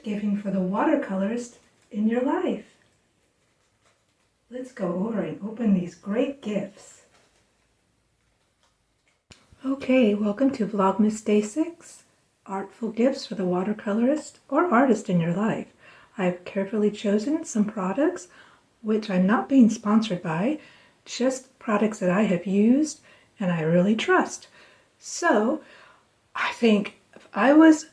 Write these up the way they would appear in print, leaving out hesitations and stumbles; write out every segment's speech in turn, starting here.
gift-giving for the watercolorist in your life. Let's go over and open these great gifts. Okay, welcome to Vlogmas Day 6, Artful Gifts for the Watercolorist or Artist in Your Life. I've carefully chosen some products, which I'm not being sponsored by, just products that I have used and I really trust. So, I think if I was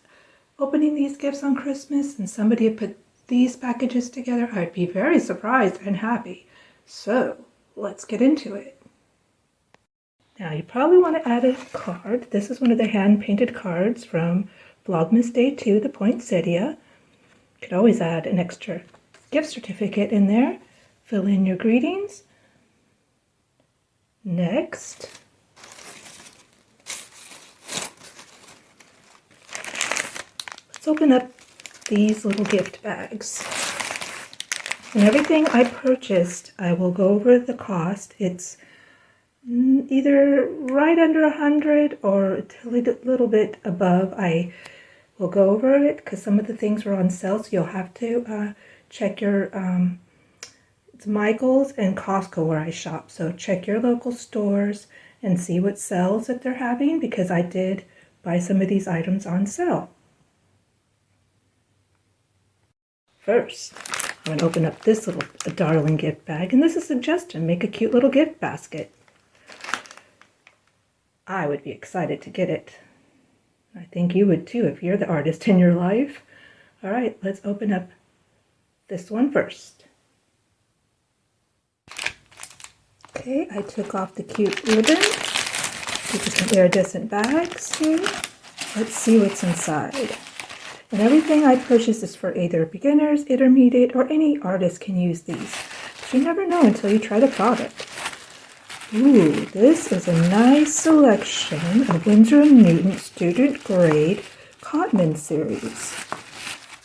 opening these gifts on Christmas and somebody had put these packages together, I'd be very surprised and happy. So, let's get into it. Now, you probably want to add a card. This is one of the hand-painted cards from Vlogmas Day 2, the poinsettia. You could always add an extra gift certificate in there. Fill in your greetings. Next, let's open up these little gift bags. And everything I purchased, I will go over the cost. It's either right under 100 or a little bit above. I will go over it because some of the things were on sale, so you'll have to check your it's Michael's and Costco where I shop, so check your local stores and see what sales that they're having, because I did buy some of these items on sale. First, I'm going to open up this little darling gift bag, and this is a suggestion: make a cute little gift basket. I would be excited to get it. I think you would too if you're the artist in your life. All right, let's open up this one first. Okay, I took off the cute ribbon. These are some iridescent bags here. Let's see what's inside. And everything I purchased is for either beginners, intermediate, or any artist can use these. But you never know until you try the product. Ooh, this is a nice selection of Winsor & Newton Student Grade Cotman series.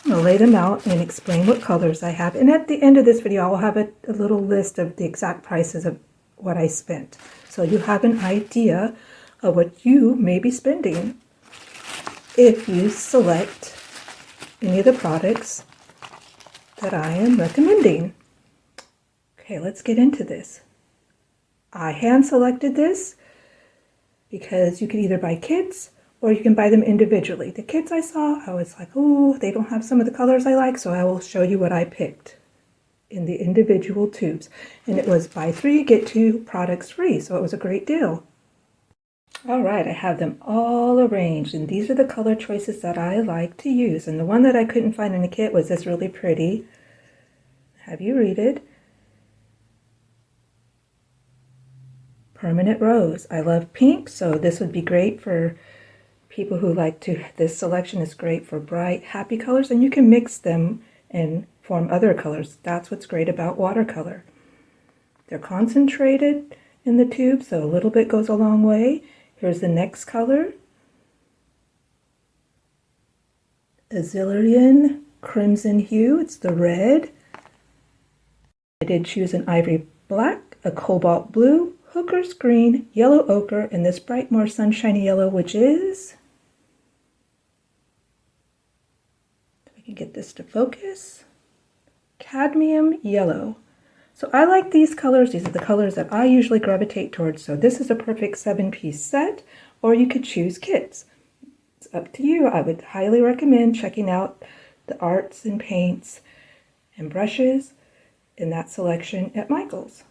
I'm going to lay them out and explain what colors I have. And at the end of this video, I will have a little list of the exact prices of what I spent, so you have an idea of what you may be spending if you select any of the products that I am recommending. Okay, let's get into this. I hand selected this because you can either buy kits or you can buy them individually. The kits I saw, I was like, oh, they don't have some of the colors I like, so I will show you what I picked in the individual tubes. And it was buy 3, get 2 products free, so it was a great deal. All right, I have them all arranged, and these are the color choices that I like to use. And the one that I couldn't find in the kit was this really pretty. Have you read it? Permanent Rose. I love pink, so this would be great for people who like to, this selection is great for bright, happy colors, and you can mix them and form other colors. That's what's great about watercolor. They're concentrated in the tube, so a little bit goes a long way. Here's the next color. Azilian Crimson Hue. It's the red. I did choose an ivory black, a cobalt blue, hooker's green, yellow ochre, and this bright, more sunshiny yellow, which is, if I can get this to focus, cadmium yellow. So I like these colors. These are the colors that I usually gravitate towards. So this is a perfect 7-piece set, or you could choose kits. It's up to you. I would highly recommend checking out the arts and paints and brushes in that selection at Michael's.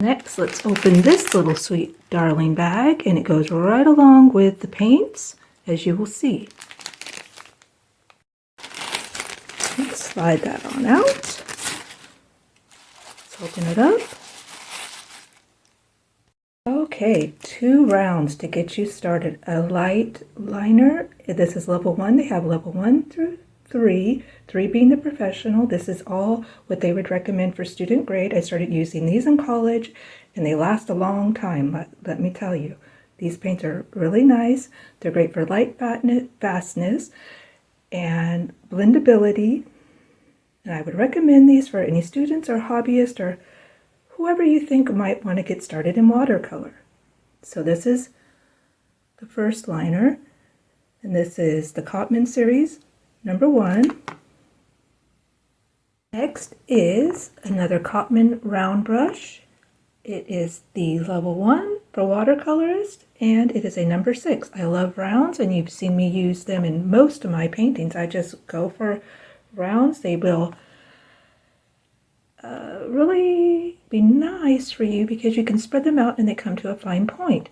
Next, let's open this little sweet darling bag, and it goes right along with the paints, as you will see. Let's slide that on out. Open it up. Okay, 2 rounds to get you started. A light liner. This is level 1. They have level 1 through 3. 3 being the professional. This is all what they would recommend for student grade. I started using these in college, and they last a long time. Let me tell you. These paints are really nice. They're great for light fastness and blendability. And I would recommend these for any students or hobbyists or whoever you think might want to get started in watercolor. So this is the first liner, and this is the Cotman series number 1. is another Cotman round brush. It is the level 1 for Watercolorist, and it is a number 6. I love rounds, and you've seen me use them in most of my paintings. I just go for rounds. They will really be nice for you because you can spread them out and they come to a fine point.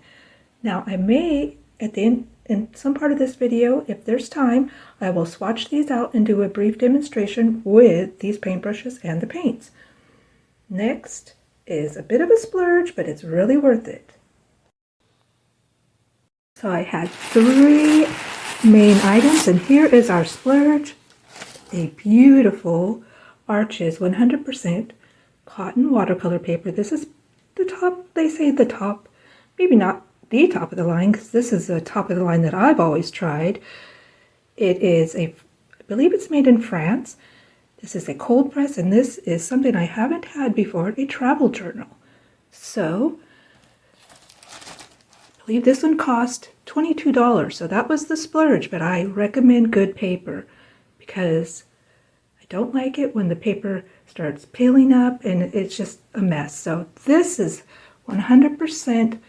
Now, I may, at the end, in some part of this video, if there's time, I will swatch these out and do a brief demonstration with these paintbrushes and the paints. Next is a bit of a splurge, but it's really worth it. So I had 3 main items, and here is our splurge. A beautiful Arches 100% cotton watercolor paper. This is the top, they say the top, maybe not the top of the line, because this is the top of the line that I've always tried. It is I believe it's made in France. This is a cold press, and this is something I haven't had before, a travel journal. So, I believe this one cost $22, so that was the splurge, but I recommend good paper because I don't like it when the paper starts peeling up and it's just a mess. So this is 100%,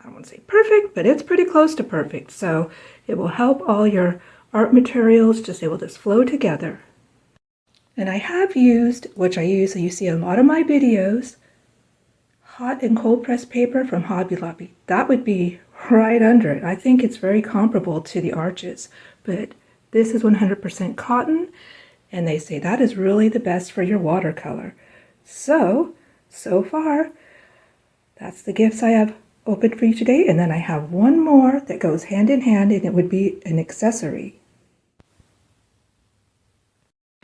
I won't say perfect, but it's pretty close to perfect. So it will help all your art materials, they will just flow together. And I have used, which I use, so you see a lot of my videos, hot and cold press paper from Hobby Lobby. That would be right under it. I think it's very comparable to the Arches, but this is 100% cotton, and they say that is really the best for your watercolor. So far, that's the gifts I have opened for you today, and then I have one more that goes hand in hand, and it would be an accessory.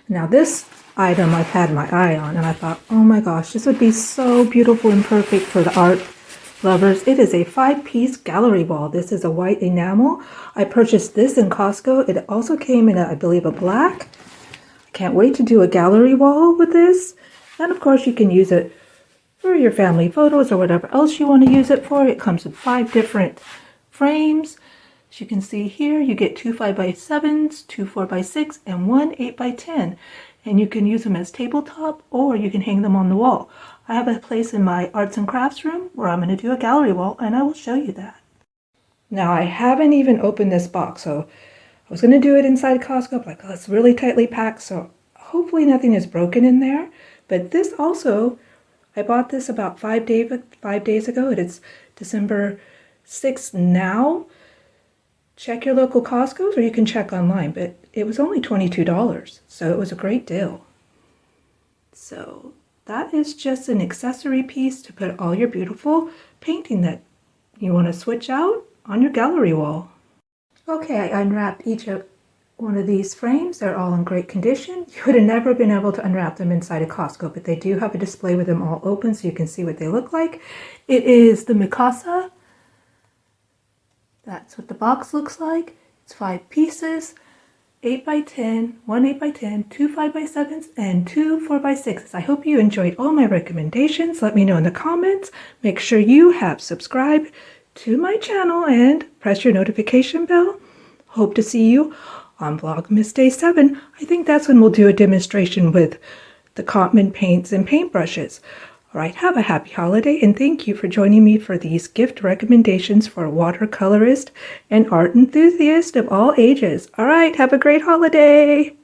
Now this item I've had my eye on, and I thought, oh my gosh, this would be so beautiful and perfect for the art lovers. It is a 5-piece gallery wall. This is a white enamel. I purchased this in Costco. It also came in, I believe, a black. I can't wait to do a gallery wall with this. And of course, you can use it for your family photos or whatever else you want to use it for. It comes with 5 different frames. As you can see here, you get 2 5x7s, 2 4x6, and 1 8x10. And you can use them as tabletop, or you can hang them on the wall. I have a place in my arts and crafts room where I'm going to do a gallery wall, and I will show you that. Now, I haven't even opened this box, so I was going to do it inside Costco, like, oh, it's really tightly packed, so hopefully nothing is broken in there. But this also, I bought this about 5 days ago. It is December 6th now. Check your local Costco's, or you can check online, but it was only $22, so it was a great deal. So that is just an accessory piece to put all your beautiful painting that you want to switch out on your gallery wall. Okay, I unwrapped each of one of these frames. They're all in great condition. You would have never been able to unwrap them inside a Costco, but they do have a display with them all open so you can see what they look like. It is the Mikasa. That's what the box looks like. It's 5 pieces, 8x10, 1 8x10, 2 5x7s, and 2 4x6s. I hope you enjoyed all my recommendations. Let me know in the comments. Make sure you have subscribed to my channel and press your notification bell. Hope to see you on Vlogmas Day 7. I think that's when we'll do a demonstration with the Cotman paints and paintbrushes. All right, have a happy holiday, and thank you for joining me for these gift recommendations for watercolorist and art enthusiast of all ages. All right, have a great holiday.